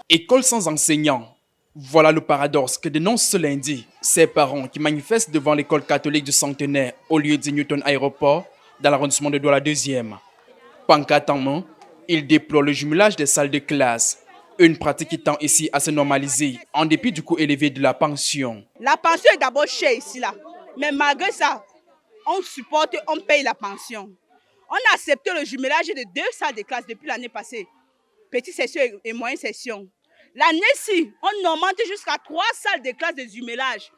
École sans enseignants. Voilà le paradoxe que dénonce ce lundi ces parents qui manifestent devant l'école catholique du Centenaire au lieu de Newton Aéroport dans l'arrondissement de Douala 2e. Pancarte en main, ils déplorent le jumelage des salles de classe, une pratique qui tend ici à se normaliser en dépit du coût élevé de la pension. La pension est d'abord chère ici, là. Mais malgré ça, on supporte, on paye la pension. On a accepté le jumelage de 2 salles de classe depuis l'année passée, petite session et moyenne session. L'année-ci, on augmente jusqu'à 3 salles de classe de jumelage.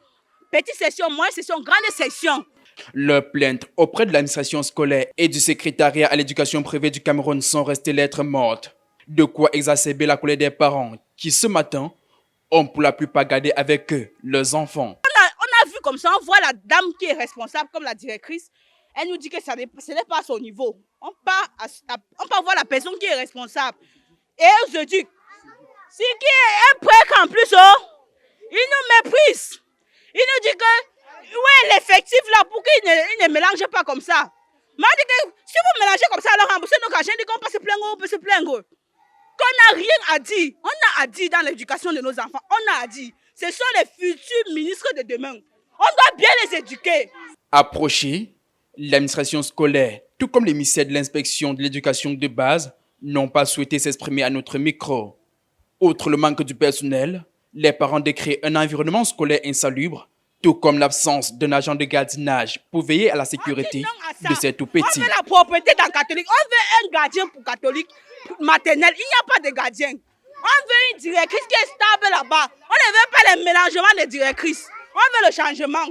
Petite session, moyenne session, grande session. Leurs plaintes auprès de l'administration scolaire et du secrétariat à l'éducation privée du Cameroun sont restées lettres mortes. De quoi exacerber la colère des parents qui, ce matin, ont pour la plupart gardé avec eux leurs enfants. On a vu comme ça, on voit la dame qui est responsable comme la directrice. Elle nous dit que ce n'est pas à son niveau. On part voir la personne qui est responsable. Et aujourd'hui, ce qui est prêt en plus, oh, il nous méprise. Il nous dit que, ouais, l'effectif là, pour qu'il ne mélange pas comme ça. Mais on dit que si vous mélangez comme ça, alors remboursez nos cachets, on peut se plaindre, on peut se plaindre. Qu'on n'a rien à dire. On a à dire dans l'éducation de nos enfants. On a à dire. Ce sont les futurs ministres de demain. On doit bien les éduquer. Approchés, l'administration scolaire, tout comme les ministères de l'inspection de l'éducation de base, n'ont pas souhaité s'exprimer à notre micro. Outre le manque du personnel, les parents décrivent un environnement scolaire insalubre, tout comme l'absence d'un agent de gardiennage pour veiller à la sécurité de ces tout-petits. On veut la propreté dans catholique. On veut un gardien pour catholique maternel. Il n'y a pas de gardien. On veut une directrice qui est stable là-bas. On ne veut pas les mélangements des directrices. On veut le changement.